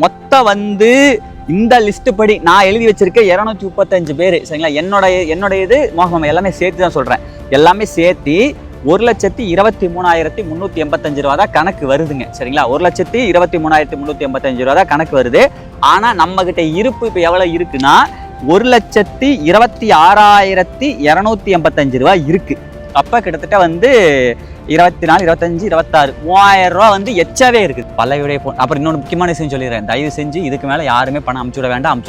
மொத்தம் வந்து இந்த லிஸ்ட் படி நான் எழுதி வச்சிருக்க 235 பேர் சரிங்களா. என்னோட இது மோகமா எல்லாமே சேர்த்து தான் சொல்றேன். எல்லாமே சேர்த்து 1,23,385 ரூபா தான் கணக்கு வருதுங்க சரிங்களா. 1,23,385 ரூபா தான் கணக்கு வருது. ஆனா நம்ம கிட்ட இருப்பு இப்ப எவ்வளவு இருக்குன்னா 1,26,285 ரூபா இருக்கு. அப்ப கிட்டத்தட்ட வந்து 24, 25, 26, 3000 ரூபா வந்து எச்சாவே இருக்குது பல்லவியுடைய போன். அப்புறம் இன்னொன்று முக்கியமான விஷயம் சொல்லிடுறேன். தயவு செஞ்சு இதுக்கு மேலே யாருமே பணம் அமுச்சுட வேண்டாம்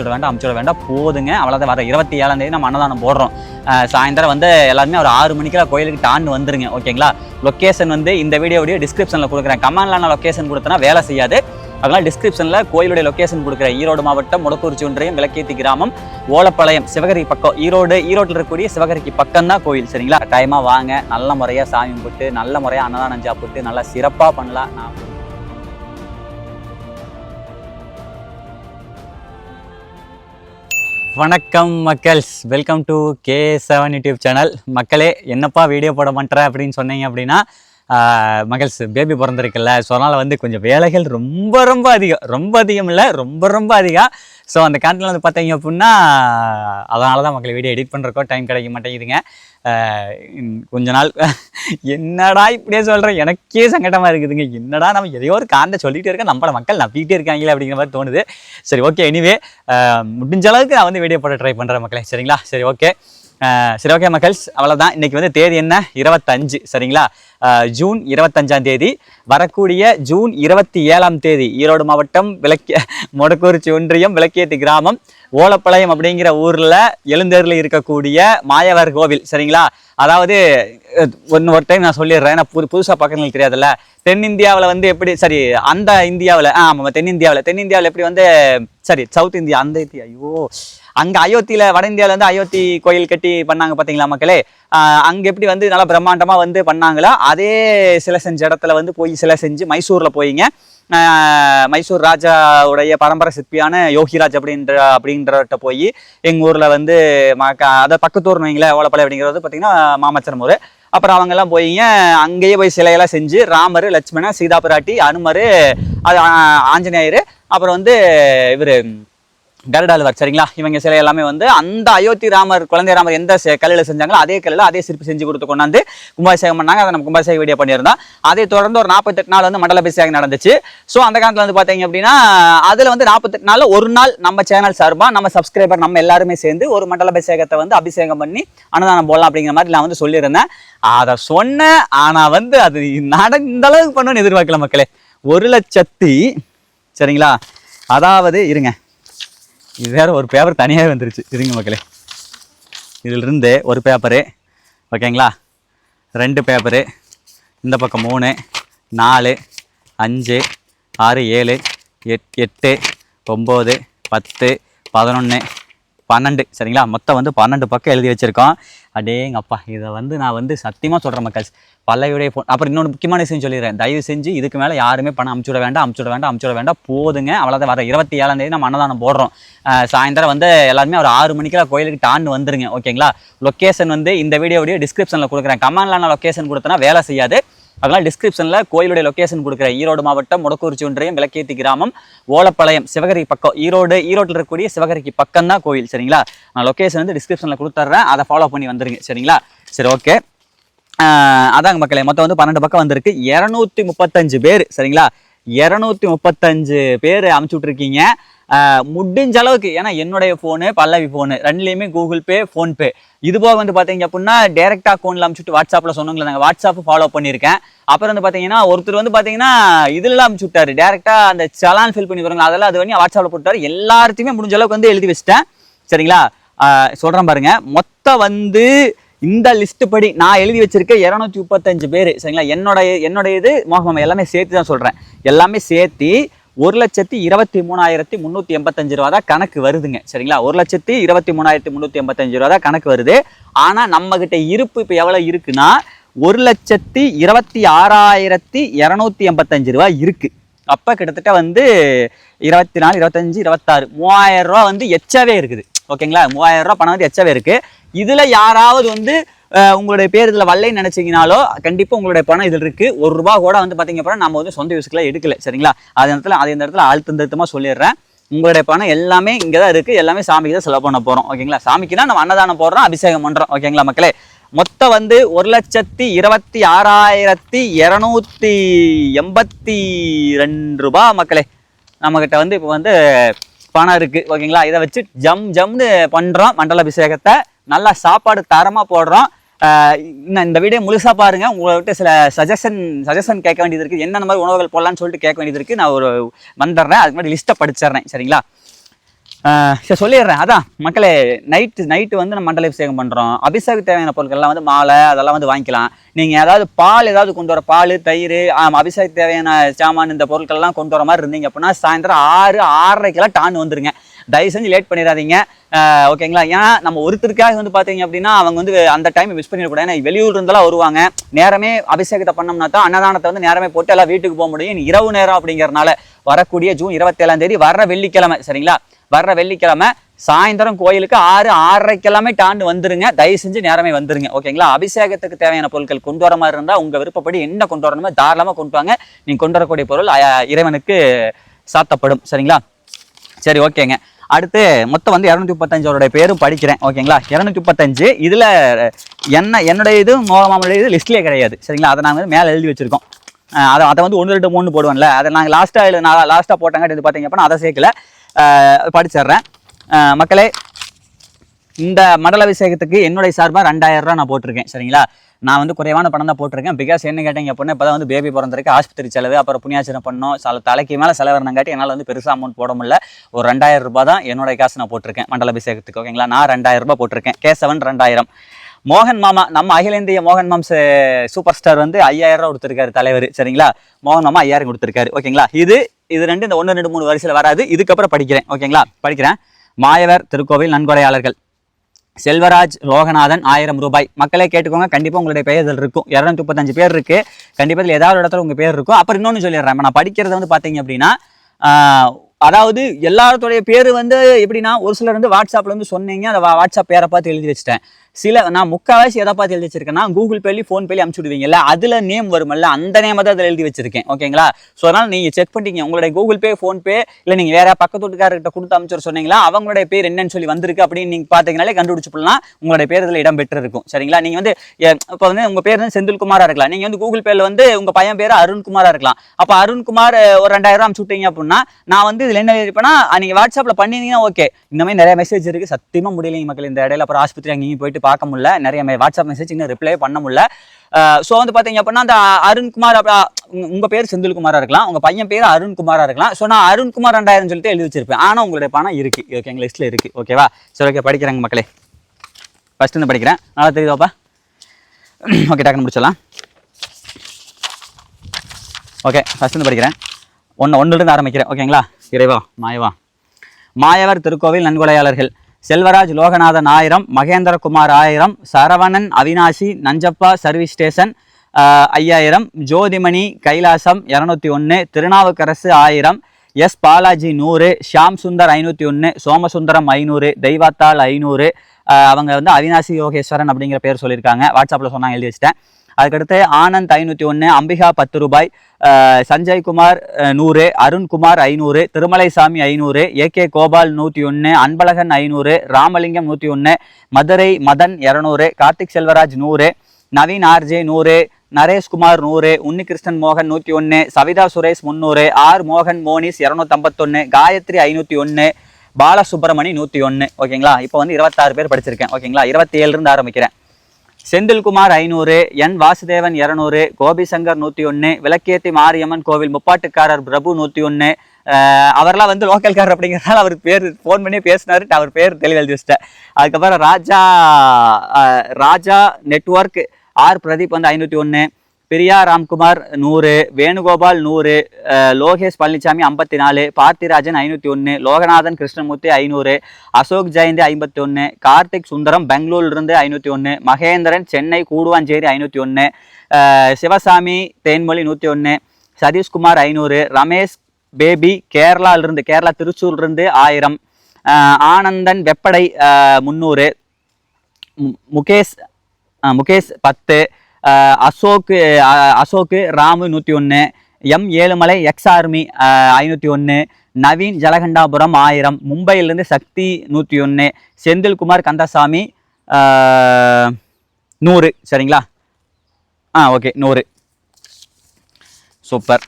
போதுங்க. அவ்வளோதான். வர 27ஆம் தேதி நம்ம அன்னதானம் போடுறோம். சாயந்தரம் வந்து எல்லாருமே ஒரு 6 மணிக்கெல்லாம் கோயிலுக்கு டான்னு வந்துருங்க ஓகேங்களா. லொக்கேஷன் வந்து இந்த வீடியோடைய டிஸ்கிரிப்ஷனில் கொடுக்குறேன். கமெண்ட்ல நான் லொக்கேஷன் கொடுத்தனா வேலை செய்யாது. அதெல்லாம் டிஸ்கிரிப்ஷனில் கோயிலுடைய லொக்கேஷன் கொடுக்குறேன். ஈரோடு மாவட்டம் முடக்கூர்ச்சி ஒன்றியம் விளக்கேத்தி கிராமம் ஓலப்பாளையம் சிவகரி பக்கம். ஈரோட்டில் இருக்கக்கூடிய சிவகரிக்கு பக்கம் தான் கோயில் சரிங்களா. டைமாக வாங்க, நல்ல முறையாக சாமி கும்பிட்டு நல்ல முறையாக அன்னதானம் சாப்பிட்டு நல்லா சிறப்பாக பண்ணலாம். வணக்கம் மக்கள்ஸ், welcome to K7 YouTube channel. மக்களே என்னப்பா வீடியோ போட மாட்டேற அப்படின்னு சொன்னீங்க அப்படின்னா மகள்ஸ் பேபி பிறந்திருக்குல்ல. ஸோ அதனால் வந்து கொஞ்சம் வேலைகள் ரொம்ப அதிகம் இல்லை, ரொம்ப அதிகம். ஸோ அந்த காலத்தில் வந்து பார்த்தீங்க அப்படின்னா அதனால தான் மக்கள் வீடியோ எடிட் பண்ணுறக்கோ டைம் கிடைக்க மாட்டேங்குதுங்க. கொஞ்ச நாள் என்னடா இப்படியே சொல்கிறேன், எனக்கே சங்கடமாக இருக்குதுங்க. என்னடா நம்ம எதையோ ஒரு காரணத்தை சொல்லிகிட்டே இருக்கேன், நம்மள மக்கள் நம்பிக்கிட்டே இருக்காங்களே அப்படிங்கிற மாதிரி தோணுது. சரி ஓகே, எனிவே முடிஞ்ச அளவுக்கு நான் வந்து வீடியோ போட ட்ரை பண்ணுறேன் மக்களே சரிங்களா. சரி ஓகே மக்கள்ஸ், அவ்வளோதான். இன்னைக்கு வந்து தேதி என்ன, 25 சரிங்களா. ஜூன் 25ஆம் தேதி. வரக்கூடிய ஜூன் 27ஆம் தேதி ஈரோடு மாவட்டம் முடக்கூர்ச்சி ஒன்றியம் விளக்கேத்தி கிராமம் ஓலப்பாளையம் அப்படிங்கிற ஊரில் எழுந்தேரில் இருக்கக்கூடிய மாயவர் கோவில் சரிங்களா. அதாவது ஒரு டைம் நான் சொல்லிடுறேன், நான் புதுசாக பார்க்கறதுக்கு தெரியாதுல்ல. தென்னிந்தியாவில் வந்து எப்படி சரி அந்த இந்தியாவில் ஆமாம் தென்னிந்தியாவில் எப்படி வந்து சரி சவுத் இந்தியா அந்த ஐயோ அங்கே அயோத்தியில் வட இந்தியாவில் வந்து அயோத்தி கோயில் கட்டி பண்ணாங்க பார்த்தீங்களா மக்களே. அங்கே எப்படி வந்து நல்லா பிரம்மாண்டமாக வந்து பண்ணாங்களா, அதே சிலை செஞ்ச இடத்துல வந்து போய் சிலை செஞ்சு மைசூரில் போயிங்க. மைசூர் ராஜாவுடைய பரம்பரை சிற்பியான யோகிராஜ் அப்படின்றவர்கிட்ட போய் எங்கள் ஊரில் வந்து அதை பக்கத்தூர்னு வைங்களேன் ஓலப்பாளையம் அப்படிங்கிறது பார்த்தீங்கன்னா மாமச்சரம் ஊர். அப்புறம் அவங்கெல்லாம் போயிங்க அங்கேயே போய் சிலையெல்லாம் செஞ்சு ராமர், லட்சுமணன், சீதா பிராட்டி, அனுமர், அது ஆஞ்சநேயர், அப்புறம் வந்து இவர் கருடாழ்வார் சரிங்களா. இவங்க சிலை எல்லாமே வந்து அந்த அயோத்தி ராமர், குழந்தை ராமர் எந்த கல்லில் செஞ்சாங்களோ அதே கல்லில் அதே சிற்பி செஞ்சு கொடுத்து கொண்டாந்து கும்பாபிஷேகம் பண்ணாங்க. அதை நம்ம கும்பாபிஷேக வீடியோ பண்ணியிருந்தோம். அதை தொடர்ந்து ஒரு 48 நாள் வந்து மண்டல அபிஷேகம் நடந்துச்சு. ஸோ அந்த காலத்தில் வந்து பார்த்தீங்க அப்படின்னா அதில் வந்து 48 நாள் ஒரு நாள் நம்ம சேனல் சார்பாக நம்ம சப்ஸ்கிரைபர் நம்ம எல்லாருமே சேர்ந்து ஒரு மண்டல அபிஷேகத்தை வந்து அபிஷேகம் பண்ணி அன்னதானம் போடலாம் அப்படிங்கிற மாதிரி நான் வந்து சொல்லியிருந்தேன். அதை சொன்னேன், ஆனால் வந்து அது இந்த அளவுக்கு பண்ணணும்னு எதிர்பார்க்கல மக்களே. 1,00,000 சரிங்களா. அதாவது இருங்க, இது வேற ஒரு பேப்பர் தனியாகவே வந்துருச்சு இருங்க மக்களே. இதிலிருந்து ஒரு பேப்பரு ஓகேங்களா, 2 பேப்பரு, இந்த பக்கம் 3, 4, 5, 6, 7, 8, 9, 10, 11, 12 சரிங்களா. மொத்தம் வந்து 12 பக்கம் எழுதி வச்சுருக்கோம். அடேங்கப்பா, இதை வந்து நான் வந்து சத்தியமாக சொல்கிறேன் மக்கள், பல்லவியுடைய போன். அப்புறம் இன்னொன்று முக்கியமான விஷயம் சொல்லிடுறேன். தயவு செஞ்சு இதுக்கு மேலே யாருமே பணம் அமுச்சுட வேண்டாம் போதுங்க. அவ்வளோதான். வர 27ஆம் தேதி நம்ம அன்னதானம் போடுறோம். சாயந்தரம் வந்து எல்லாருமே ஒரு 6 மணிக்கெல்லாம் கோயிலுக்கு டான்னு வந்துருங்க ஓகேங்களா. லொக்கேஷன் வந்து இந்த வீடியோடைய டிஸ்கிரிப்ஷனில் கொடுக்குறேன். கமெண்ட்ல நான் லொக்கேஷன் கொடுத்தனா வேலை செய்யாது. அதனால் டிஸ்கிரிப்ஷனில் கோயிலுடைய லொக்கேஷன் கொடுக்குறேன். ஈரோடு மாவட்டம் முடக்கூர்ச்சி ஒன்றியம் விளக்கேத்தி கிராமம் ஓலப்பாளையம் சிவகரி பக்கம். ஈரோட்டில் இருக்கக்கூடிய சிவகரிக்கு பக்கம் தான் கோயில் சரிங்களா. நான் லொக்கேஷன் வந்து டிஸ்கிரிப்ஷனில் கொடுத்துட்றேன், அதை ஃபாலோ பண்ணி வந்துருங்க சரிங்களா. சரி ஓகே, அதாங்க மக்களே. மொத்தம் வந்து 12 பக்கம் வந்திருக்கு. 235 பேர் சரிங்களா. 235 பேர் அமுச்சு விட்ருக்கீங்க முடிஞ்ச அளவுக்கு. ஏன்னா என்னுடைய ஃபோனு பல்லவி ஃபோனு ரெண்டுலேயுமே கூகுள் பே, ஃபோன்பே. இது போக வந்து பார்த்தீங்க அப்படின்னா டேரெக்டாக அக்கௌண்ட்டில் அமுச்சுட்டு வாட்ஸ்அப்பில் சொன்னவங்களை நாங்கள் வாட்ஸ்அப் ஃபாலோ பண்ணியிருக்கேன். அப்புறம் வந்து பார்த்தீங்கன்னா ஒருத்தர் வந்து பார்த்தீங்கன்னா இதெல்லாம் அமுச்சு விட்டாரு, டேரெக்டாக அந்த சலான் ஃபில் பண்ணி வருங்க அதெல்லாம் அது பண்ணி வாட்ஸ்அப்பில் போட்டார். எல்லாத்தையுமே முடிஞ்ச அளவுக்கு வந்து எழுதி வச்சிட்டேன் சரிங்களா. சொல்கிறேன் பாருங்க, மொத்தம் வந்து இந்த லிஸ்ட் படி நான் எழுதி வச்சிருக்க 235 பேர் சரிங்களா. என்னோட இது மோகமா எல்லாமே சேர்த்து தான் சொல்கிறேன். எல்லாமே சேர்த்து 1,23,385 ரூபா தான் கணக்கு வருதுங்க சரிங்களா. 1,23,385 ரூபா தான் கணக்கு வருது. ஆனால் நம்ம கிட்ட இருப்பு இப்போ எவ்வளோ இருக்குன்னா 1,26,285 ரூபா இருக்கு. அப்போ கிட்டத்தட்ட வந்து 24, 25, 26, 3000 ரூபா வந்து எச்சாவே இருக்குது ஓகேங்களா. 3000 ரூபா பணம் வந்து எச்சாவே இருக்கு. இதுல யாராவது வந்து உங்களுடைய பேர் இதில் வரலைன்னு நினச்சிங்கனாலோ கண்டிப்பாக உங்களுடைய பணம் இதில் இருக்குது. ₹1 கூட வந்து பார்த்தீங்க அப்படின்னா நம்ம வந்து சொந்த யூஸுக்குலாம் எடுக்கல. சரிங்களா? அது இந்த இடத்துல அழுத்தமாக சொல்லிடுறேன். உங்களுடைய பணம் எல்லாமே இங்கே தான் இருக்குது. எல்லாமே சாமிக்கு தான் செலவு பண்ண போகிறோம். ஓகேங்களா? சாமிக்கு தான் நம்ம அன்னதானம் போடுறோம், அபிஷேகம் பண்ணுறோம். ஓகேங்களா மக்களே? மொத்தம் வந்து ₹1,26,282 மக்களே நம்மக்கிட்ட வந்து இப்போ வந்து பணம் இருக்குது. ஓகேங்களா? இதை வச்சு ஜம்னு பண்ணுறோம். மண்டல அபிஷேகத்தை நல்லா சாப்பாடு தரமாக போடுறோம். இந்த வீடியோ முழுசாக பாருங்கள். உங்களை விட்டு சில சஜஷன் கேட்க வேண்டியது இருக்குது. என்னென்ன மாதிரி உணவுகள் போடலான்னு சொல்லிட்டு கேட்க வேண்டியது இருக்குது. நான் வந்துடுறேன். அதுக்கு முன்னாடி லிஸ்ட்டை படிச்சிடுறேன். சரிங்களா? சரி சொல்லிடுறேன். அதான் மக்களே, நைட்டு வந்து நம்ம மண்டல அபிஷேகம் பண்ணுறோம். அபிஷேகம் தேவையான பொருட்கள்லாம் வந்து மாலை அதெல்லாம் வந்து வாங்கிக்கலாம். நீங்கள் ஏதாவது பால் ஏதாவது கொண்டு வர, பால் தயிர் அபிஷேக தேவையான சாமான் இந்த பொருட்கள்லாம் கொண்டு வர மாதிரி இருந்தீங்க அப்படின்னா சாயந்தரம் 6:30 டான் வந்துருங்க. தயவு செஞ்சு லேட் பண்ணிடாதீங்க. ஓகேங்களா? ஏன்னா நம்ம ஒருத்தருக்காக வந்து பார்த்தீங்க அப்படின்னா அவங்க வந்து அந்த டைம் மிஸ் பண்ணிடக்கூடாது. ஏன்னா வெளியூர் இருந்தாலும் வருவாங்க. நேரமே அபிஷேகத்தை பண்ணோம்னா தான் அன்னதானத்தை வந்து நேரமே போட்டு எல்லாம் வீட்டுக்கு போக முடியும். இரவு நேரம் அப்படிங்கிறனால வரக்கூடிய ஜூன் 27 வர்ற வெள்ளிக்கிழமை. சரிங்களா? வர்ற வெள்ளிக்கிழமை சாயந்தரம் கோயிலுக்கு 6:30 டாண்டு வந்துருங்க. தயவு செஞ்சு நேரமே வந்துருங்க. ஓகேங்களா? அபிஷேகத்துக்கு தேவையான பொருட்கள் கொண்டு வர மாதிரி இருந்தால் உங்கள் விருப்பப்படி என்ன கொண்டு வரணுமோ தாராளமாக கொண்டு வாங்க. நீங்கள் கொண்டு வரக்கூடிய பொருள் இறைவனுக்கு சாத்தப்படும். சரிங்களா? சரி ஓகேங்க. அடுத்து மொத்தம் வந்து 235 பேரும் படிக்கிறேன். ஓகேங்களா? 235 இதில் என்னுடைய இது மோகமாமுடைய இது லிஸ்ட்லேயே கிடையாது. சரிங்களா? அதை நாங்கள் மேலே எழுதி வச்சுருக்கோம். அதை வந்து 1, 2, 3 போடுவேன்ல, அதை நாங்கள் லாஸ்ட்டாக போட்டாங்க. இது பார்த்தீங்க அப்படின்னா அதை சேர்க்கல. படிச்சிடுறேன் மக்களே. இந்த மண்டல அபிஷேகத்துக்கு என்னுடைய சார்பாக ₹2000 நான் போட்டிருக்கேன். சரிங்களா? நான் வந்து குறைவான பணம் தான் போட்டிருக்கேன். பிகாஸ் என்ன கேட்டீங்க அப்படின்னா இப்போ தான் வந்து பேபி பிறந்திருக்கு, ஆஸ்பத்திரி செலவு, அப்புறம் புண்ணியாச்சனம் பண்ணோம், தலைக்கு மேலே செலவுறங்காட்டி என்னால் வந்து பெருசாக அமௌண்ட் போட முடியல. ஒரு ₹2000 தான் என்னுடைய காசு நான் போட்டிருக்கேன் மண்டல அபிஷேகத்துக்கு. ஓகேங்களா? நான் ₹2000 போட்டிருக்கேன். கேசவன் 2000. மோகன் மாமா, நம்ம அகில இந்திய மோகன் மாம்ஸ் சூப்பர் ஸ்டார் வந்து ₹5000 கொடுத்துருக்காரு தலைவர். சரிங்களா? மோகன் மாமா 5000 கொடுத்துருக்காரு. ஓகேங்களா? இது ரெண்டு இந்த 1, 2, 3 வரிசையில் வராது. இதுக்கப்புறம் படிக்கிறேன். ஓகேங்களா? படிக்கிறேன். மாயவர் திருக்கோவில் நன்கொடையாளர்கள் செல்வராஜ் லோகநாதன் ₹1000. மக்களே கேட்டுக்கோங்க. கண்டிப்பாக உங்களுடைய பெயர் இதில் இருக்கும். 235 பேர் இருக்குது. கண்டிப்பாக இதில் ஏதாவது இடத்துல உங்கள் பேர் இருக்கும். அப்புறம் இன்னொன்று சொல்லிடுறேன். நான் படிக்கிறத வந்து பார்த்தீங்க அப்படின்னா அதாவது எல்லாருடைய பேர் வந்து எப்படின்னா ஒரு சிலர் வந்து வாட்ஸ்அப்பில் வந்து சொன்னீங்க, அந்த வாட்ஸ்அப் பேரை பார்த்து எழுதி வச்சிட்டேன். நான் முக்கால்வாசி எதை பார்த்து எழுதி வச்சிருக்கேன்னா கூகுள் பேலி ஃபோன்பேலி அனுப்பிச்சு விடுவீங்கல்ல, அதில் நேம் வருமல்ல, அந்த நேமை தான் அதில் எழுதி வச்சிருக்கேன். ஓகேங்களா? ஸோ அதனால் நீங்கள் செக் பண்ணிட்டீங்க. உங்களுடைய கூகுள் பே ஃபோன்பே இல்லை நீங்கள் வேற பக்கத்து வீட்டுக்காரர்கிட்ட கொடுத்து அமைச்சு சொன்னீங்களா, அவங்களுடைய பேர் என்னன்னு சொல்லி வந்திருக்கு அப்படின்னு நீங்கள் பார்த்தீங்கனாலே கண்டுபிடிச்சு போடலாம். உங்களுடைய பேர் இதில் இடம் பெற்று இருக்கும். சரிங்களா? நீங்கள் வந்து இப்போ வந்து உங்கள் பேர் வந்து செந்தில்குமாராக இருக்கலாம். நீங்கள் வந்து கூகுள் பேரில் வந்து உங்கள் பையன் பேர் அருண்குமாராக இருக்கலாம். அப்போ அருண்குமார் ஒரு ₹2000 அனுப்பிச்சு விட்டீங்க அப்படின்னா நான் வந்து இதில் என்ன எழுதிப்பேன்னா நீங்கள் வாட்ஸ்அப்பில் பண்ணிங்கன்னா ஓகே. இந்த மாதிரி நிறைய மெசேஜ் இருக்குது. சத்தியமாக முடியலைங்க மக்கள். இந்த இடையில அப்புறம் ஆஸ்பத்திரி அங்கேயும் போயிட்டு பார்க்க முடியல. நிறைய வாட்ஸ்அப் மெசேஜ் இன்னும் ரிப்ளை பண்ண முடியல. ஸோ வந்து பார்த்தீங்க அப்படின்னா அந்த அருண்குமார், உங்கள் பேர் செந்தில்குமாராக இருக்கலாம், உங்கள் பையன் பேர் அருண்குமாராக இருக்கலாம். ஸோ நான் அருண்குமார் 2000 சொல்லிட்டு எழுதி வச்சிருப்பேன். ஆனால் உங்களுடைய பணம் இருக்குது. ஓகே, எங்கள் லிஸ்ட்டில் இருக்குது. ஓகேவா? சரி ஓகே, படிக்கிறாங்க மக்களே. ஃபஸ்ட்டு வந்து படிக்கிறேன். நல்லா தெரியுதாப்பா? ஓகே, டக்குன்னு முடிச்சிடலாம். ஓகே, ஃபஸ்ட்டு வந்து படிக்கிறேன். ஒன்றுலேருந்து ஆரம்பிக்கிறேன். ஓகேங்களா? இறைவா மாயவா. மாயவர் திருக்கோவில் நன்கொடையாளர்கள் Selvaraj Loganathan 1000, Mahendrakumar 1000, Saravanan Avinashi Nanjappa service station 5000, Jothimani Kailasam 201, Thirunavukkarasu 1000, S Balaji 100, Shyam Sundar 501, Somasundaram 500, Deivathal 500. அவங்க வந்து அவினாசி யோகேஸ்வரன் அப்படிங்கிற பேர் சொல்லியிருக்காங்க. வாட்ஸ்அப்பில் சொன்னாங்க, எழுதி வச்சிட்டேன். அதுக்கடுத்து ஆனந்த் 501, அம்பிகா ₹10, சஞ்சய்குமார் 100, அருண்குமார் 500, திருமலைசாமி 500, ஏகே கோபால் 101, அன்பழகன் 500, ராமலிங்கம் 101, மதுரை மதன் 200, கார்த்திக் செல்வராஜ் 100, நவீன் ஆர்ஜே 100, நரேஷ்குமார் 100, உன்னிகிருஷ்ணன் மோகன் 101, சவிதா சுரேஷ் 300, ஆர் மோகன் மோனிஸ் 251, காயத்ரி 501, பாலசுப்ரமணி 101. ஓகேங்களா? இப்போ வந்து 26 பேர் படிச்சிருக்கேன். ஓகேங்களா? 27 ஆரம்பிக்கிறேன். செந்தில்குமார் 500, என் வாசுதேவன் 200, கோபிசங்கர் 101, விளக்கேத்தி மாரியம்மன் கோவில் முப்பாட்டுக்காரர் பிரபு 101. அவரெல்லாம் வந்து லோக்கல்காரர் அப்படிங்கிறதால அவருக்கு பேர் ஃபோன் பண்ணி பேசினாரு. அவர் பேர் தெளிவு எழுதி வச்சிட்டேன். அதுக்கப்புறம் ராஜா நெட்வொர்க் ஆர் பிரதீப் வந்து 501, பிரியா ராம்குமார் 100, வேணுகோபால் 100, லோகேஷ் பழனிசாமி 54, பார்த்திராஜன் 501, லோகநாதன் கிருஷ்ணமூர்த்தி 500, அசோக் ஜெயந்தி 51, கார்த்திக் சுந்தரம் பெங்களூர்லேருந்து 501, மகேந்திரன் சென்னை கூடுவாஞ்சேரி 501, சிவசாமி தேன்மொழி 101, சதீஷ்குமார் 500, ரமேஷ் பேபி கேரளா திருச்சூர்லேருந்து 1000, Anandan Veppadai 300, Mukesh Mukesh 10, Ashok Ramu 101, M Ezhumalai ex army 501, Naveen Jalakandapuram 1000, மும்பையிலிருந்து சக்தி 101, செந்தில்குமார் கந்தசாமி 100. சரிங்களா? ஓகே 100. சூப்பர்.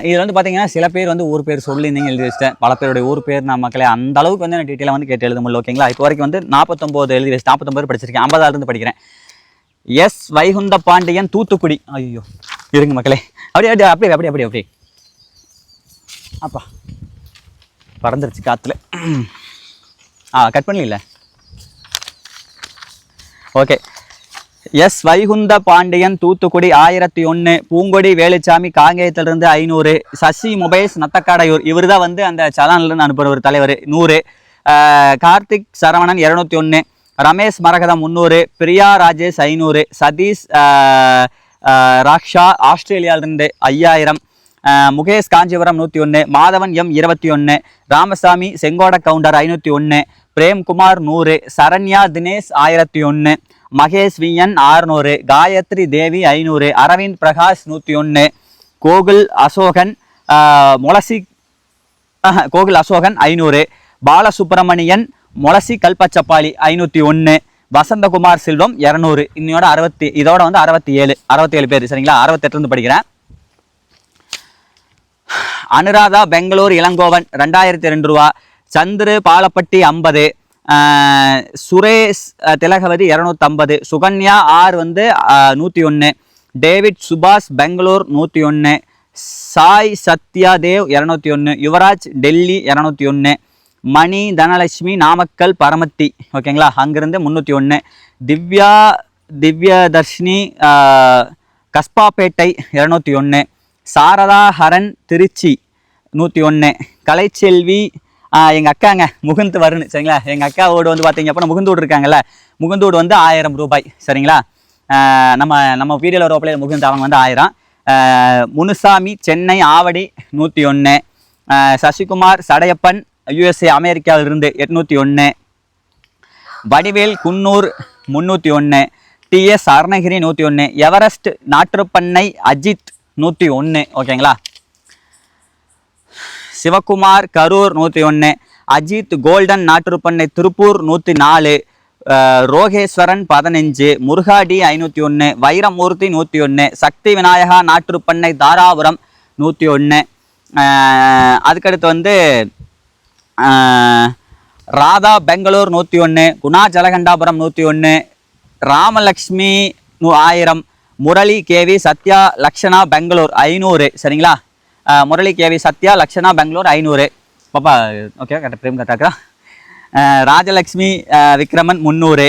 இதில் வந்து பார்த்தீங்கன்னா சில பேர் வந்து ஊர் பேர் சொல்லியிருந்தீங்க, எழுதி வச்சிட்டேன். பல பேருடைய ஊர் பேர் நான் மக்களே அந்த அளவுக்கு வந்து நான் டீட்டெயிலாக வந்து கேட்டு எழுத முடியல. ஓகேங்களா? இப்போ வரைக்கும் வந்து 49 எழுதி வச்சு 49 படிச்சிருக்கேன். 50 படிக்கிறேன். எஸ் வைகுந்த பாண்டியன் தூத்துக்குடி. ஐயோ இருங்க மக்களே, அப்படியே அப்பா பறந்துருச்சு காற்றுல. கட் பண்ணல. ஓகே. எஸ் வைகுந்த பாண்டியன் தூத்துக்குடி 1001, பூங்கொடி வேலுச்சாமி காங்கேயத்திலிருந்து 500, சசி மொபைல்ஸ் நத்தக்காடையூர் இவர் தான் வந்து அந்த சலான்லேருந்து அனுப்புகிற ஒரு தலைவர் 100, கார்த்திக் சரவணன் 201, ரமேஷ் மரகதம் 300, பிரியா ராஜேஷ் 500, சதீஷ் ராக்ஷா ஆஸ்திரேலியாவிலிருந்து 5000, முகேஷ் காஞ்சிபுரம் 101, மாதவன் எம் 21, ராமசாமி செங்கோட கவுண்டர் 501, பிரேம்குமார் 100, சரண்யா தினேஷ் 1001, மகேஷ் விஎன் 600, காயத்ரி தேவி 500, அரவிந்த் பிரகாஷ் 101, கோகுல் அசோகன் கோகுல் அசோகன் 500, பாலசுப்ரமணியன் மொளசி கல்பச்சப்பாளி 501, வசந்தகுமார் செல்வம் 200. இன்னையோட இதோட வந்து 67 பேர். சரிங்களா? 68 படிக்கிறேன். அனுராதா பெங்களூர் இளங்கோவன் 2002 ரூபா, சந்திரு பாலப்பட்டி 50, சுரேஷ் திலகவதி 250, சுகன்யா ஆர் வந்து 101, டேவிட் சுபாஷ் பெங்களூர் 101, சாய் சத்யா தேவ் 201, யுவராஜ் டெல்லி 201, மணி தனலட்சுமி நாமக்கல் பரமத்தி. ஓகேங்களா? அங்கிருந்து 301, திவ்யதர்ஷினி கஸ்பாப்பேட்டை 201, சாரதா ஹரன் திருச்சி 101, கலைச்செல்வி எங்கள் அக்காங்க முகுந்து வருண். சரிங்களா? எங்கள் அக்காவோடு வந்து பார்த்தீங்க அப்படின்னா முகுந்தோடு இருக்காங்கல்ல, முகுந்தோடு வந்து 1000 ரூபாய். சரிங்களா? நம்ம வீடியோவில் ஒரு பிள்ளைகள் முகுந்து அவங்க வந்து 1000. முனுசாமி சென்னை ஆவடி 101, சசிகுமார் சடையப்பன் USA அமெரிக்காவிலிருந்து 801, வடிவேல் குன்னூர் 301, TS அருணகிரி 101, எவரெஸ்ட் நாற்றுப்பண்ணை அஜித் 101. ஓகேங்களா? சிவகுமார் கரூர் 101, அஜித் கோல்டன் நாற்றுப்பண்ணை திருப்பூர் 104, ரோகேஸ்வரன் 15, முருகாடி 501, வைரமூர்த்தி 101, சக்தி விநாயகா நாற்றுப்பண்ணை தாராபுரம் 101. அதுக்கடுத்து வந்து ராதா பெங்களூர் 101, குணா ஜலகண்டாபுரம் 101, ராமலக்ஷ்மி 1000, முரளி கேவி சத்யா லக்ஷனா பெங்களூர் 500. சரிங்களா? முரளி கேவி சத்யா லக்ஷனா பெங்களூர் 500. பாப்பா ஓகே கரெக்டாக பிரேம் கரெக்டாக. ராஜலக்ஷ்மி விக்ரமன் 300,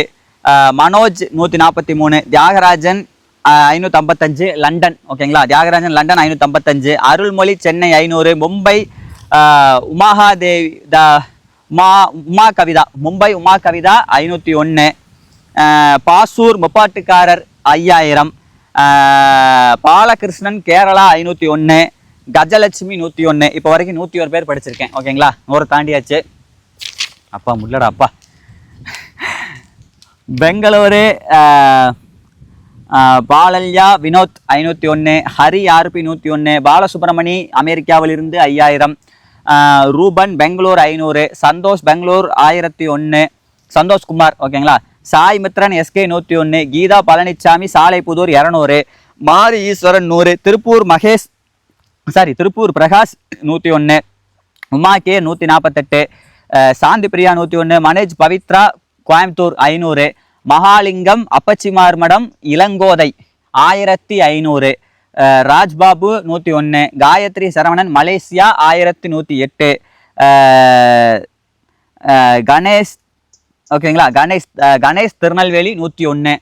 மனோஜ் 143, தியாகராஜன் 555 லண்டன். ஓகேங்களா? தியாகராஜன் லண்டன் 555, அருள்மொழி சென்னை 500, மும்பை உமா கவிதா மும்பை உமா கவிதா 501, பாசூர் முப்பாட்டுக்காரர் 5000, பாலகிருஷ்ணன் கேரளா 501, கஜலட்சுமி 101. இப்போ வரைக்கும் 101 பேர் படிச்சிருக்கேன். ஓகேங்களா? 100 தாண்டியாச்சு. அப்பா முள்ளடா அப்பா. பெங்களூரு பாலல்யா வினோத் 501, ஹரி ஆர்பி 101, பாலசுப்ரமணி அமெரிக்காவிலிருந்து 5000, ரூபன் பெங்களூர் 500, சந்தோஷ் பெங்களூர் 1001, சந்தோஷ்குமார். ஓகேங்களா? சாய் மித்ரன் SK 101, கீதா பழனிசாமி சாலைப்புதூர் 200, மாரி ஈஸ்வரன் 100, திருப்பூர் பிரகாஷ் 101, உமா கே 148, சாந்தி பிரியா 101, மனேஜ் பவித்ரா கோயம்புத்தூர் 500, மகாலிங்கம் அப்பச்சிமார் மடம் இளங்கோதை 1500, ராஜ்பாபு 101, காயத்ரி சரவணன் மலேசியா 1108, கணேஷ். ஓகேங்களா? கணேஷ் திருநெல்வேலி 101,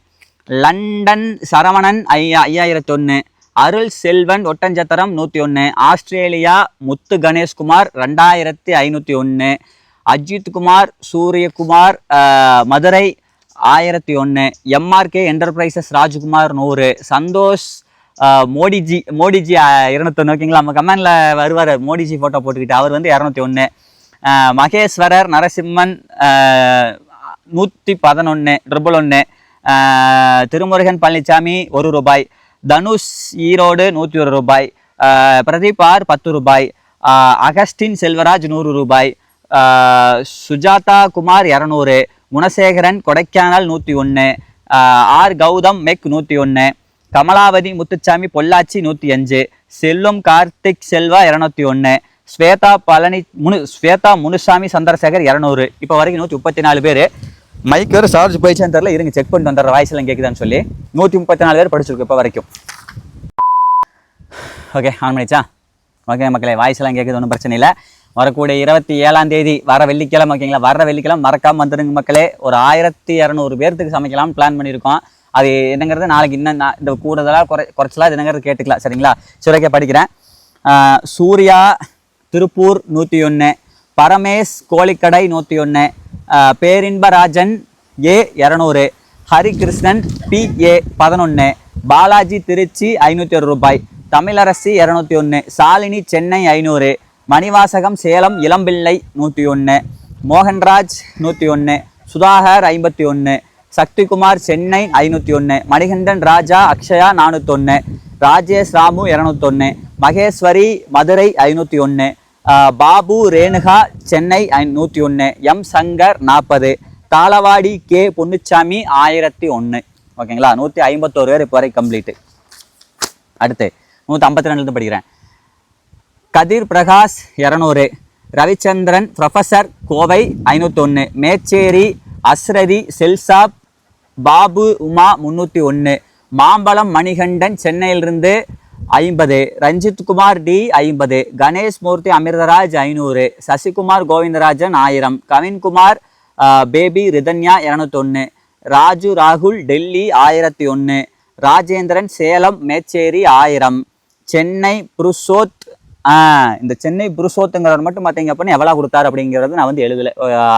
லண்டன் சரவணன் 5001, அருள் செல்வன் ஒட்டஞ்சத்திரம் 101, ஆஸ்திரேலியா முத்து கணேஷ்குமார் 2501, அஜித் குமார் சூரியகுமார் மதுரை 1001, MRK என்டர்பிரைசஸ் ராஜ்குமார் 100, சந்தோஷ் மோடிஜி 201. ஓகேங்களா? நம்ம கமெண்டில் வருவார் மோடிஜி ஃபோட்டோ போட்டுக்கிட்டு, அவர் வந்து 201, மகேஸ்வரர் நரசிம்மன் 111, 111, திருமுருகன் பழனிசாமி 1 ரூபாய், தனுஷ் ஈரோடு 101 ரூபாய், பிரதீப் ஆர் 10 ரூபாய், அகஸ்டின் செல்வராஜ் 100 ரூபாய், சுஜாதா குமார் 200, குணசேகரன் கொடைக்கானல் 101, ஆர் கௌதம் மெக் 101, கமலாவதி முத்துச்சாமி பொள்ளாச்சி 105, செல்வம் கார்த்திக் செல்வா 201, ஸ்வேதா முனுசாமி சந்திரசேகர் 200. இப்போ வரைக்கும் 134 பேர். மைக் வேறு சார்ஜ் போயிடுச்சான்னு தெரியல, இருங்க செக் பண்ணிட்டு வந்துடுற வாய்ஸ் எல்லாம் கேட்குதான்னு சொல்லி. 134 பேர் படிச்சிருக்கு இப்போ வரைக்கும். ஓகே, ஆன் பண்ணிச்சா? ஓகே மக்களே, வாய்ஸ் எல்லாம் கேட்குது, ஒன்றும் பிரச்சனை இல்லை. வரக்கூடிய 27ஆம் தேதி வர வெள்ளிக்கிழமை, ஓகேங்களா? வர வெள்ளிக்கிழமை மறக்காமல் வந்துடுங்க மக்களே. ஒரு 1200 பேர்த்துக்கு சமைக்கலாம்னு பிளான் பண்ணியிருக்கோம். அது என்னங்கிறது நாளைக்கு இன்னும் இந்த கூடுதலாக குறைச்சலாக என்னங்கிறது கேட்டுக்கலாம், சரிங்களா? சுரக்கே படிக்கிறேன். சூர்யா திருப்பூர் 101, பரமேஷ் கோழிக்கடை 101, பேரின்பராஜன் ஏ 200, ஹரிகிருஷ்ணன் PA 11, பாலாஜி திருச்சி 501 ரூபாய், தமிழரசி 201, சாலினி சென்னை 500, மணிவாசகம் சேலம் இளம்பிள்ளை 101, மோகன்ராஜ் 101, சுதாகர் 51, சக்திகுமார் சென்னை 501, மணிகண்டன் ராஜா அக்ஷயா 401, ராஜேஷ் ராமு 201, மகேஸ்வரி மதுரை 501, பாபு ரேணுகா சென்னை 101, எம் சங்கர் 40, தாளவாடி கே பொன்னுச்சாமி 1001. ஓகேங்களா? 151 பேர் இப்போ வரை கம்ப்ளீட்டு. அடுத்து 152 படிக்கிறேன். கதிர் பிரகாஷ் 200, ரவிச்சந்திரன் ப்ரொஃபஸர் கோவை 501, மேச்சேரி அஸ்ரதி செல்சாப் பாபு உமா 301, மாம்பழம் மணிகண்டன் சென்னையிலிருந்து 50, ரஞ்சித் குமார் டி 50, கணேஷ் மூர்த்தி அமிர்தராஜ் 500, சசிகுமார் கோவிந்தராஜன் 1000, கவின்குமார் பேபி ரிதன்யா 201, ராஜு ராகுல் டெல்லி 1001, ராஜேந்திரன் சேலம் மேச்சேரி 1000, சென்னை புருஷோத். இந்த சென்னை புருஷோத்துங்கிறவர் மட்டும் பார்த்தீங்க அப்படின்னா எவ்வளோ கொடுத்தாரு அப்படிங்கிறது நான் வந்து எழுதலை.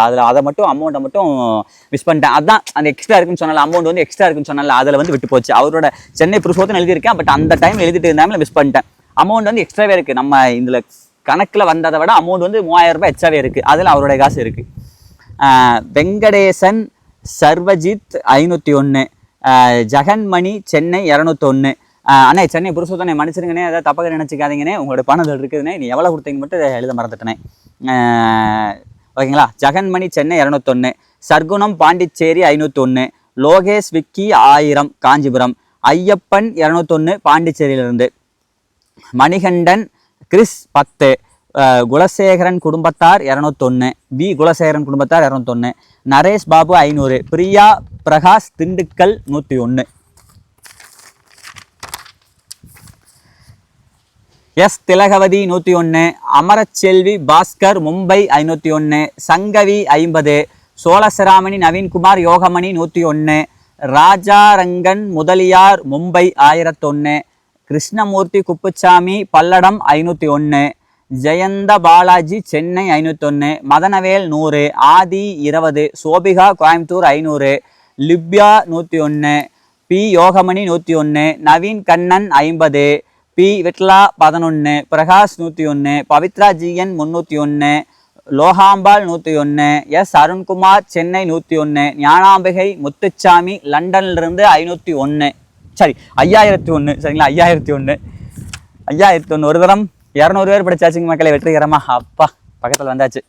அதில் அதை மட்டும் அமௌண்ட்டை மட்டும் மிஸ் பண்ணிட்டேன். அதுதான் அந்த எக்ஸ்ட்ரா இருக்குன்னு சொன்னால, அமௌண்ட் வந்து எக்ஸ்ட்ரா இருக்குன்னு சொன்னால, அதில் வந்து விட்டு போச்சு. அவரோட சென்னை புருஷோத்துன்னு எழுதியிருக்கேன், பட் அந்த டைம் எழுதிட்டு இருந்தாமல் மிஸ் பண்ணிட்டேன். அமௌண்ட் வந்து எக்ஸ்ட்ராவே இருக்குது. நம்ம இதில் கணக்கில் வந்ததை விட அமௌண்ட் வந்து 3000 ரூபாய் எக்ஸ்ட்ராவே இருக்குது. அதில் அவருடைய காசு இருக்குது. வெங்கடேசன் சர்வஜித் 501, ஜெகன்மணி சென்னை 201. அண்ணே சென்னை புருஷோத்தனை மன்னிச்சிருங்கண்ணே, ஏதாவது தப்பாக நினச்சிக்காதீங்கண்ணே, உங்களோட பணம் இருக்குதுண்ணே, நீ எவ்வளோ கொடுத்தீங்க மட்டும் எழுத மறந்துட்டேனே. ஓகேங்களா? ஜெகன்மணி சென்னை 201, சர்க்குணம் பாண்டிச்சேரி 501, லோகேஷ் விக்கி 1000 காஞ்சிபுரம், ஐயப்பன் 201 பாண்டிச்சேரியிலிருந்து, மணிகண்டன் கிறிஸ் 10, குலசேகரன் குடும்பத்தார் 201, குலசேகரன் குடும்பத்தார் 201, நரேஷ் பாபு 500, பிரியா பிரகாஷ் திண்டுக்கல் 101, எஸ் திலகவதி 101, அமரச்செல்வி பாஸ்கர் மும்பை 501, சங்கவி 50, சோழசிராமணி நவீன்குமார் யோகமணி 101, ராஜாரங்கன் முதலியார் மும்பை 1001, கிருஷ்ணமூர்த்தி குப்புச்சாமி பல்லடம் 501, ஜெயந்த பாலாஜி சென்னை 501, மதனவேல் 100, ஆதி 20, Sobika Coimbatore 500, Libya 101, B யோகமணி 101, Naveen Kannan 50, B Vitla 11, Prakash 101, Pavithra GN 301, Logambal 101, S Arunkumar Chennai 101, Gnanambigai Muthusamy லண்டன்லேருந்து 501, சரி 5001, சரிங்களா? 5001 ஒரு தரம் 200 பேர் படிச்சாச்சுங்க மக்களை, வெற்றிகரமா. அப்பா பக்கத்தில் வந்தாச்சு.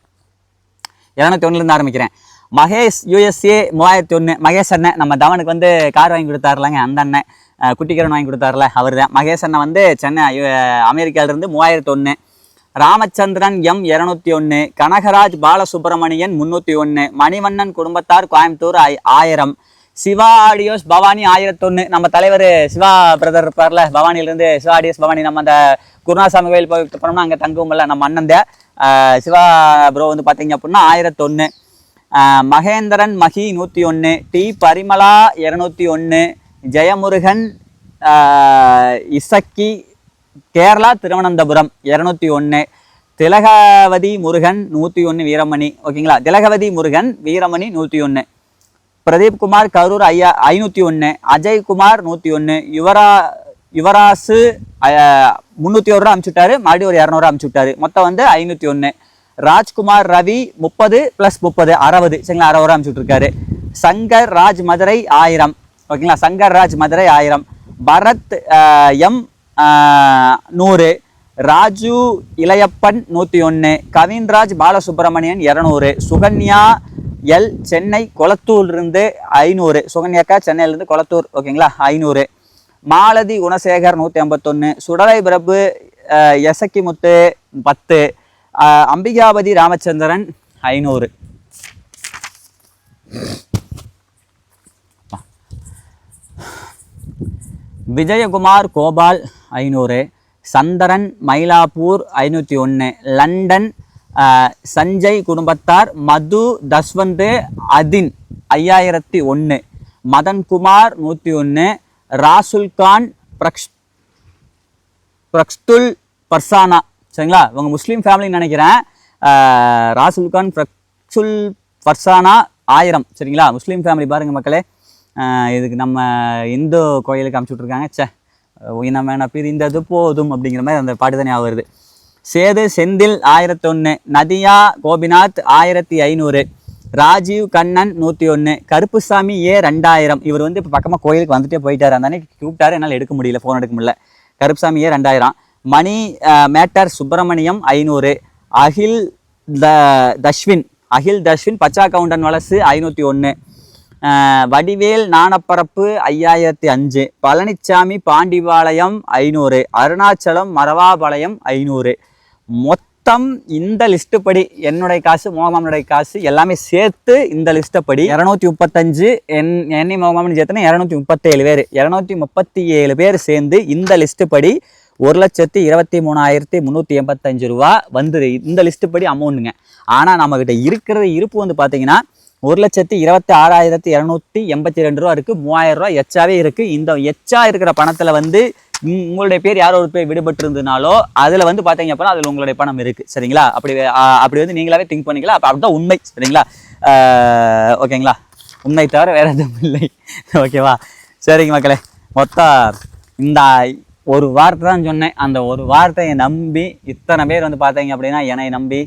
201 ஆரம்பிக்கிறேன். மகேஷ் USA 3001, மகேஷ் அண்ணன் நம்ம தவனுக்கு வந்து கார் வாங்கி கொடுத்தாருலாங்க, அந்த அண்ணன் குட்டிக்கரன் வாங்கி கொடுத்தாருல அவர் தான். மகேஷ் அண்ணன் வந்து சென்னை அமெரிக்காவிலிருந்து 3001, ராமச்சந்திரன் எம் 201, கனகராஜ் பாலசுப்ரமணியன் 301, மணிவண்ணன் குடும்பத்தார் கோயம்புத்தூர் 1000, சிவா ஆடியோஸ் பவானி 1001. நம்ம தலைவர் சிவா பிரதர் இருப்பார்ல பவானியிலிருந்து, சிவா ஆடியோஸ் பவானி, நம்ம அந்த குருநாசாமி கோயில் போய் போனோம்னா அங்கே தங்குவோம்ல நம்ம அண்ணன் சிவா ப்ரோ வந்து பார்த்தீங்க அப்படின்னா 1001, மகேந்திரன் மகி 101, டி பரிமலா 201, ஜெயமுருகன் இசக்கி கேரளா திருவனந்தபுரம் 201, திலகவதி முருகன் 101 வீரமணி. ஓகேங்களா? திலகவதி முருகன் வீரமணி 101, பிரதீப் குமார் கரூர் 501, அஜய்குமார் 101, யுவராசு 301 ரூபா அனுப்பிச்சுட்டாரு, மறுபடியும் ஒரு 200 அனுப்பிச்சுட்டாரு, மொத்தம் வந்து 501. ராஜ்குமார் ரவி 30 + 30 60, சரிங்களா? 60 ரூபா அனுப்பிச்சுட்ருக்காரு. சங்கர் ராஜ் மதுரை 1000, ஓகேங்களா. சங்கர்ராஜ் மதுரை 1000, பரத் எம் 100, ராஜு இளையப்பன் 101, கவின்ராஜ் பாலசுப்ரமணியன் 200, சுகன்யா எல் சென்னை கொளத்தூர்லேருந்து 500, சுகன்யாக்கா சென்னையிலேருந்து கொளத்தூர் ஓகேங்களா 500, மாலதி குணசேகர் 151, சுடலை பிரபு எசக்கிமுத்து 10, அம்பிகாபதி ராமச்சந்திரன் 500. விஜயகுமார் கோபால் 500, சந்திரன் மயிலாப்பூர் 501, லண்டன் சஞ்சய் குடும்பத்தார் மது தஸ்வந்த் அதின் 5001, மதன்குமார் 101, ராசுல்கான் பிரக்ஸ்துல் பர்சானா சரிங்களா. இவங்க முஸ்லீம் ஃபேமிலின்னு நினைக்கிறேன். ராசுல்கான் பிரக்சுல் பர்சானா 1000 சரிங்களா. முஸ்லீம் ஃபேமிலி பாருங்கள் மக்களே. இதுக்கு நம்ம இந்து கோயிலுக்கு அமுச்சு விட்ருக்காங்க. இனமேன பிரிந்தது போதும் அப்படிங்கிற மாதிரி அந்த பாட்டு தானே வருது. சேது செந்தில் 1001, நதியா கோபிநாத் 1500, ராஜீவ் கண்ணன் 101, கருப்புசாமி 2000. இவர் வந்து இப்போ பக்கமாக கோயிலுக்கு வந்துட்டே போயிட்டார். அந்த அன்னைக்கு கூப்பிட்டாரு, என்னால் எடுக்க முடியல, ஃபோன் எடுக்க முடியல. கருப்புசாமி 2000, மணி மேட்டர் சுப்பிரமணியம் 500, அகில் தஷ்வின் பச்சா கவுண்டன் வலசு 501, வடிவேல் நாணப்பரப்பு 5005, பழனிச்சாமி பாண்டிபாளையம் 500, அருணாச்சலம் மரவாபாளையம் 500. மொத்தம் இந்த லிஸ்ட்டு படி என்னுடைய காசு மோகமாமனுடைய காசு எல்லாமே சேர்த்து இந்த லிஸ்ட்டை படி 235, என்னை மோகமாமன் சேர்த்துனா 237 பேர், 237 பேர் சேர்ந்து இந்த லிஸ்ட்டு படி 1,23,385 ரூபா வந்துரு. இந்த லிஸ்ட்டு படி அமௌண்ட்டுங்க. ஆனால் நம்மக்கிட்ட இருக்கிற இருப்பு வந்து பார்த்தீங்கன்னா 1,26,282 ரூபா இருக்குது. 3000 ரூபா எச்சாவே இருக்குது. இந்த எச்சா இருக்கிற பணத்தில் வந்து உங்களுடைய பேர் யாரோ ஒரு பேர் விடுபட்டு இருந்ததுனாலோ அதில் வந்து பார்த்தீங்க அப்படின்னா அதில் உங்களுடைய பணம் இருக்குது சரிங்களா. அப்படி வந்து நீங்களாவே திங்க் பண்ணிக்கலாம். அப்போ அப்படிதான் உண்மை சரிங்களா. ஓகேங்களா, உண்மை தவிர வேறு எதுவும் இல்லை. ஓகேவா, சரிங்க மக்களே. மொத்தம் இந்த ஒரு வார்த்தை தான் சொன்னேன். அந்த ஒரு வார்த்தையை நம்பி இத்தனை பேர் வந்து பார்த்தீங்க அப்படின்னா என்னை நம்பி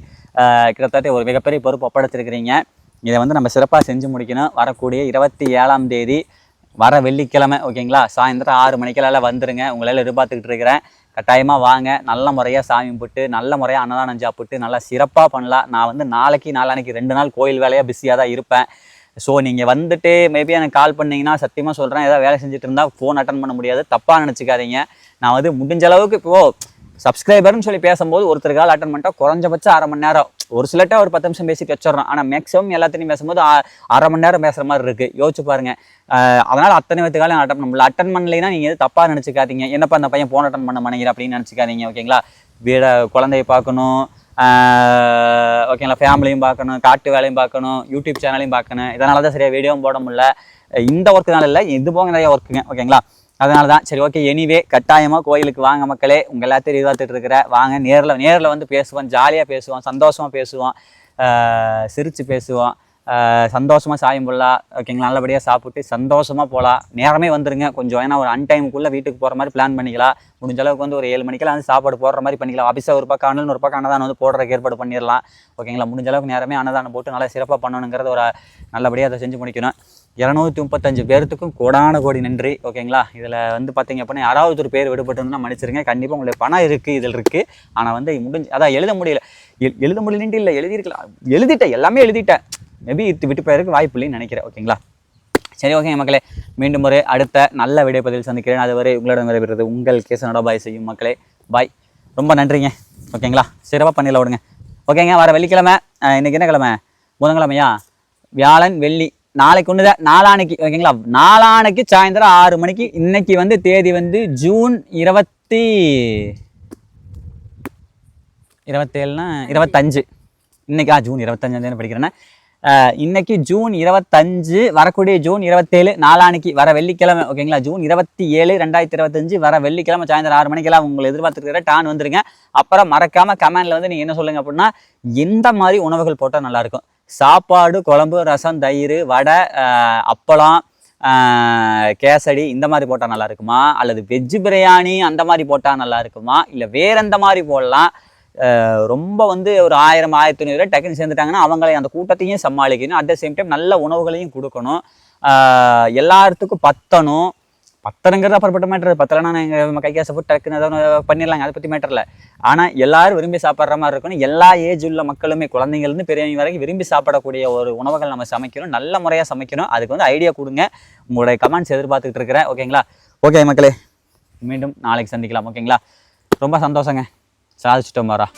கிட்டத்தட்ட ஒரு மிகப்பெரிய பொறுப்பு ஒப்படைச்சிருக்கிறீங்க. இதை வந்து நம்ம சிறப்பாக செஞ்சு முடிக்கணும். வரக்கூடிய 27ஆம் தேதி வர வெள்ளிக்கிழமை ஓகேங்களா, சாயந்தரம் 6 மணிக்கெல்லாம் வந்துடுங்க. உங்களால் எதிர்பார்த்துக்கிட்டு இருக்கிறேன். கட்டாயமாக வாங்க. நல்ல முறையாக சாமி கும்பிட்டு நல்ல முறையாக அன்னதானம் சாப்பிட்டு நல்லா சிறப்பாக பண்ணலாம். நான் வந்து நாளைக்கு 2 நாள் கோயில் வேலையாக பிஸியாக தான் இருப்பேன். ஸோ நீங்கள் வந்துட்டு மேபி எனக்கு கால் பண்ணிங்கன்னா சத்தியமாக சொல்கிறேன், ஏதாவது வேலை செஞ்சுட்டு இருந்தால் ஃபோன் அட்டன் பண்ண முடியாது, தப்பாக நினச்சிக்காதீங்க. நான் வந்து முடிஞ்ச அளவுக்கு இப்போது சப்ஸ்கிரைபர்னு சொல்லி பேசும்போது ஒருத்தர் கால் அட்டன் பண்ணிட்டா குறைஞ்சபட்சம் 1/2 மணி நேரம், ஒரு சிலர்ட்ட ஒரு 10 நிமிஷம் பேசிட்டு வச்சிடறோம். ஆனால் மேக்ஸிமம் எல்லாத்தையும் பேசும்போது 1/2 மணி நேரம் பேசுகிற மாதிரி இருக்குது. யோசிச்சு பாருங்கள். அதனால் அத்தனை காலம் அட்டன் பண்ண முடியல. அட்டன் பண்ணலைன்னா நீங்கள் எது தப்பாக நினச்சிக்காதீங்க. என்னப்பா அந்த பையன் ஃபோன் அட்டன் பண்ண மாட்டேங்கிற அப்படின்னு நினச்சிக்காதீங்க ஓகேங்களா. குழந்தைய பார்க்கணும், ஓகேங்களா, ஃபேமிலியும் பார்க்கணும், காட்டு வேலையும் பார்க்கணும், யூடியூப் சேனலையும் பார்க்கணும். இதனால தான் சரியாக வீடியோவும் போட முடியல. இந்த ஒர்க்குனால இல்லை, இது போக நிறைய ஒர்க்குங்க ஓகேங்களா. அதனால தான் சரி ஓகே. எனிவே கட்டாயமாக கோயிலுக்கு வாங்க மக்களே. உங்கள் எல்லாத்தையும் எதிர்பார்த்துட்டு இருக்கிற வாங்க. நேரில் வந்து பேசுவோம், ஜாலியாக பேசுவோம், சந்தோஷமாக பேசுவோம், சிரித்து பேசுவோம், சந்தோஷமாக சாயம் போடலாம் ஓகேங்களா. நல்லபடியாக சாப்பிட்டு சந்தோஷமாக போகலாம். நேரமே வந்துடுங்க கொஞ்சம். ஏன்னா ஒரு அன்டைமுக்குள்ளே வீட்டுக்கு போகிற மாதிரி பிளான் பண்ணிக்கலாம். முடிஞ்ச அளவுக்கு வந்து ஒரு 7 மணிக்கெல்லாம் வந்து சாப்பாடு போடுற மாதிரி பண்ணிக்கலாம். ஆஃபீஸாக ஒரு பக்கம் ஆனாலும் ஒரு பக்கம் அன்னதானம் வந்து போடுறதுக்கு ஏற்பாடு பண்ணிடலாம் ஓகேங்களா. முடிஞ்ச அளவுக்கு நேரமே அன்னதானம் போட்டு நல்லா சிறப்பாக பண்ணணுங்கிறது ஒரு நல்லபடியாக அதை செஞ்சு முடிக்கணும். 235 பேர்த்துக்கும் கோடி நன்றி ஓகேங்களா. இதில் வந்து பார்த்தீங்க அப்படின்னா யாராவது ஒரு பேர் விடுபட்டுருந்தா மன்னிச்சிருங்க. கண்டிப்பாக உங்களுக்கு பணம் இருக்குது, இதில் இருக்குது. ஆனால் வந்து அதான் எழுத முடியலன்ட்டு இல்லை, எழுதிட்டேன், எல்லாமே எழுதிட்டேன். மேபி விட்டு போயிருக்கு வாய்ப்பு இல்லைன்னு நினைக்கிறேன் ஓகேங்களா. சரி ஓகேங்க மக்களே, மீண்டும் ஒரு அடுத்த நல்ல வீடியோ பதிவில் சந்திக்கிறேன். அதுவரை உங்களிடம் விடைபெறுவது உங்கள் கேசனோட பாய் செய்யும் மக்களே. பாய், ரொம்ப நன்றிங்க ஓகேங்களா. சிறப்பாக பண்ணிடல விடுங்க ஓகேங்க. வர வெள்ளிக்கிழமை, இன்றைக்கி என்ன கிழமை? புதன்கிழமையா? வியாழன் வெள்ளி, நாளைக்கு ஒன்று தான், நாளானைக்கு ஓகேங்களா. நாளானைக்கு சாயந்தரம் 6 மணிக்கு. இன்னைக்கு வந்து தேதி வந்து ஜூன் 25 இன்னைக்கு ஜூன் 25 படிக்கிறேன்னா இன்னைக்கு ஜூன் 25, வரக்கூடிய ஜூன் 27 நாளானைக்கு வர வெள்ளிக்கிழமை ஓகேங்களா. ஜூன் 27, 2025 வர வெள்ளிக்கிழமை சாயந்தரம் 6 மணிக்கெல்லாம் உங்களை எதிர்பார்த்துருக்கிற டான் வந்துருங்க. அப்புறம் மறக்காமல் கமெண்டில் வந்து நீங்கள் என்ன சொல்லுங்கள் அப்படின்னா எந்த மாதிரி உணவுகள் போட்டால் நல்லாயிருக்கும். சாப்பாடு, குழம்பு, ரசம், தயிர், வடை, அப்பளம், கேசடி இந்த மாதிரி போட்டால் நல்லா இருக்குமா, அல்லது வெஜ்ஜு பிரியாணி அந்த மாதிரி போட்டால் நல்லா இருக்குமா, இல்லை வேற எந்த மாதிரி போடலாம். ரொம்ப வந்து ஒரு 1000-1500 டக்குன்னு சேர்ந்துட்டாங்கன்னா அவங்களை அந்த கூட்டத்தையும் சமாளிக்கணும். அட் த சேம் டைம் நல்ல உணவுகளையும் கொடுக்கணும். எல்லாத்துக்கும் பத்தணுங்கிறது அப்புறப்பட்ட மேட்டர். பத்தலைன்னா நம்ம கை காசை போட்டு டக்குன்னு ஏதாவது பண்ணிடலாங்க, அதை பற்றி மேட்டர் இல்லை. ஆனால் எல்லாரும் விரும்பி சாப்பிட்ற மாதிரி இருக்கணும். எல்லா ஏஜ் உள்ள மக்களுமே, குழந்தைங்கள்லேருந்து பெரியவங்க வரைக்கும் விரும்பி சாப்பிடக்கூடிய ஒரு உணவுகள் நம்ம சமைக்கணும், நல்ல முறையாக சமைக்கணும். அதுக்கு வந்து ஐடியா கொடுங்க, உங்களுடைய கமெண்ட்ஸ் எதிர்பார்த்துக்கிட்டு இருக்கிறேன். ஓகேங்களா? ஓகே மக்களே, மீண்டும் நாளைக்கு சந்திக்கலாம். ஓகேங்களா? ரொம்ப சந்தோஷங்க, சாதிச்சிட்டோம் மாறா.